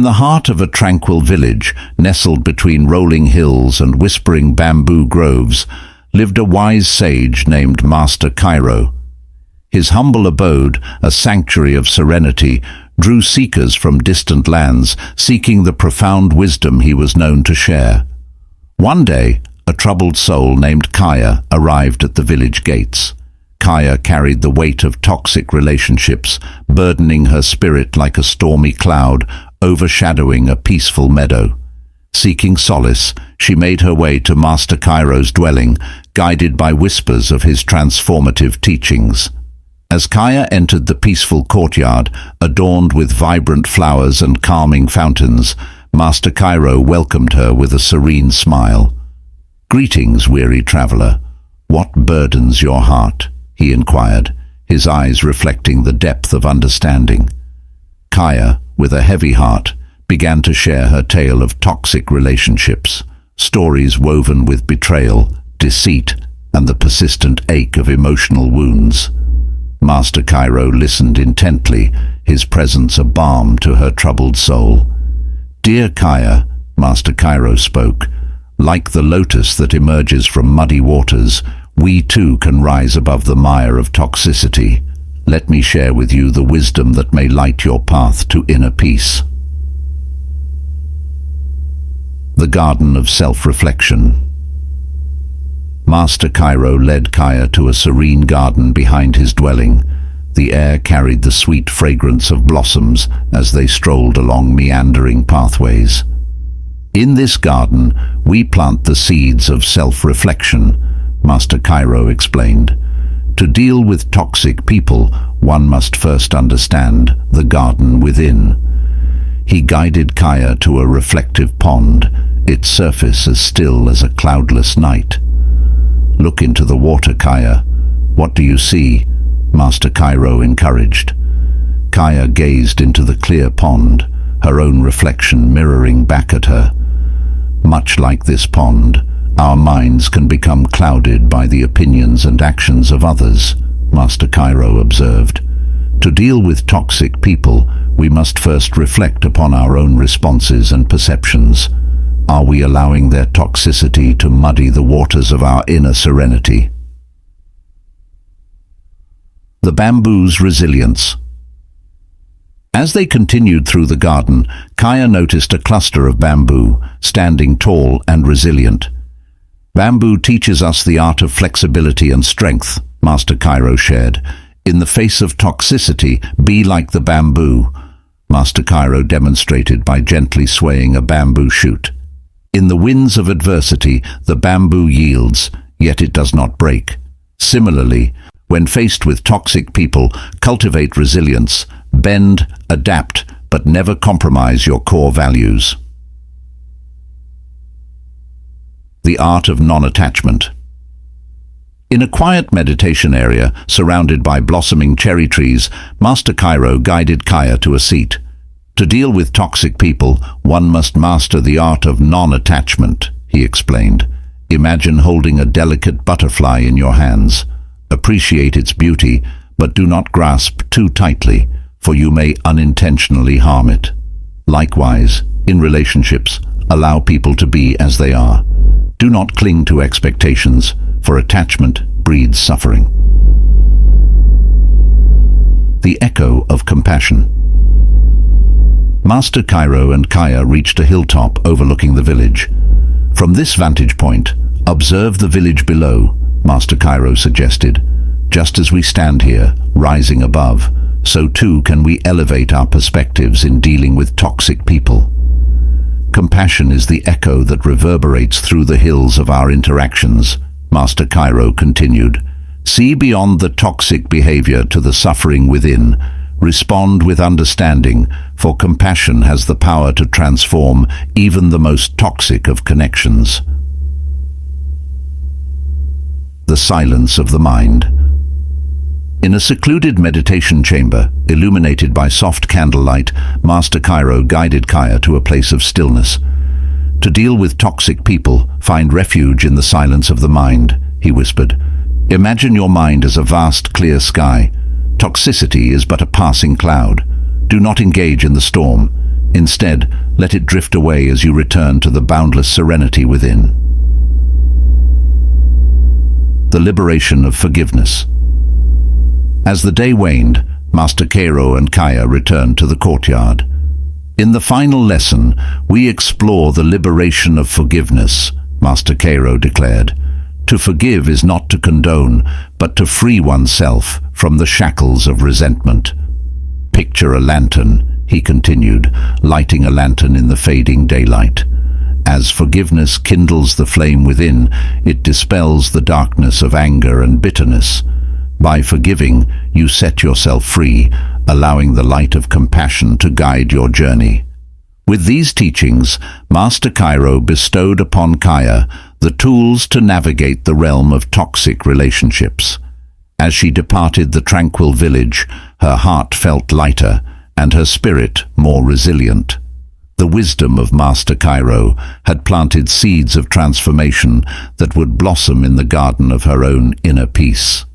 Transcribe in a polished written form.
the heart of a tranquil village, nestled between rolling hills and whispering bamboo groves, lived a wise sage named Master Kairo. His humble abode, a sanctuary of serenity, drew seekers from distant lands, seeking the profound wisdom he was known to share. One day, a troubled soul named Kaya arrived at the village gates. Kaya carried the weight of toxic relationships, burdening her spirit like a stormy cloud, overshadowing a peaceful meadow. Seeking solace, she made her way to Master Kairo's dwelling, guided by whispers of his transformative teachings. As Kaya entered the peaceful courtyard, adorned with vibrant flowers and calming fountains, Master Kairo welcomed her with a serene smile. "Greetings, weary traveler. What burdens your heart?" he inquired, his eyes reflecting the depth of understanding. Kaya, with a heavy heart, began to share her tale of toxic relationships, stories woven with betrayal, deceit, and the persistent ache of emotional wounds. Master Kairo listened intently, his presence a balm to her troubled soul. "Dear Kaya," Master Kairo spoke, "like the lotus that emerges from muddy waters, we too can rise above the mire of toxicity. Let me share with you the wisdom that may light your path to inner peace." The Garden of Self-Reflection. Master Kairo led Kaya to a serene garden behind his dwelling. The air carried the sweet fragrance of blossoms as they strolled along meandering pathways. "In this garden, we plant the seeds of self-reflection," Master Kairo explained. "To deal with toxic people, one must first understand the garden within." He guided Kaya to a reflective pond, its surface as still as a cloudless night. "Look into the water, Kaya. What do you see?" Master Kairo encouraged. Kaya gazed into the clear pond, her own reflection mirroring back at her. "Much like this pond, our minds can become clouded by the opinions and actions of others," Master Kairo observed. "To deal with toxic people, we must first reflect upon our own responses and perceptions. Are we allowing their toxicity to muddy the waters of our inner serenity?" The bamboo's resilience. As they continued through the garden, Kaya noticed a cluster of bamboo, standing tall and resilient. "Bamboo teaches us the art of flexibility and strength," Master Kairo shared. "In the face of toxicity, be like the bamboo," Master Kairo demonstrated by gently swaying a bamboo shoot. "In the winds of adversity, the bamboo yields, yet it does not break. Similarly, when faced with toxic people, cultivate resilience, bend, adapt, but never compromise your core values." The Art of Nonattachment. In a quiet meditation area, surrounded by blossoming cherry trees, Master Kairo guided Kaya to a seat. "To deal with toxic people, one must master the art of non-attachment," he explained. "Imagine holding a delicate butterfly in your hands. Appreciate its beauty, but do not grasp too tightly, for you may unintentionally harm it. Likewise, in relationships, allow people to be as they are. Do not cling to expectations, for attachment breeds suffering." The Echo of Compassion. Master Kairo and Kaya reached a hilltop overlooking the village. "From this vantage point, observe the village below," Master Kairo suggested. "Just as we stand here, rising above, so too can we elevate our perspectives in dealing with toxic people. Compassion is the echo that reverberates through the hills of our interactions," Master Kairo continued. "See beyond the toxic behavior to the suffering within. Respond with understanding, for compassion has the power to transform even the most toxic of connections." The silence of the mind. In a secluded meditation chamber, illuminated by soft candlelight, Master Kairo guided Kaya to a place of stillness. "To deal with toxic people, find refuge in the silence of the mind," he whispered. "Imagine your mind as a vast, clear sky. Toxicity is but a passing cloud. Do not engage in the storm. Instead, let it drift away as you return to the boundless serenity within. The liberation of forgiveness. As the day waned, Master Kairo and Kaya returned to the courtyard. In the final lesson, we explore the liberation of forgiveness, Master Kairo declared. To forgive is not to condone, but to free oneself from the shackles of resentment. Picture a lantern, he continued, lighting a lantern in the fading daylight. As forgiveness kindles the flame within, it dispels the darkness of anger and bitterness. By forgiving, you set yourself free, allowing the light of compassion to guide your journey. With these teachings, Master Kairo bestowed upon Kaya the tools to navigate the realm of toxic relationships. As she departed the tranquil village, her heart felt lighter and her spirit more resilient. The wisdom of Master Kairo had planted seeds of transformation that would blossom in the garden of her own inner peace.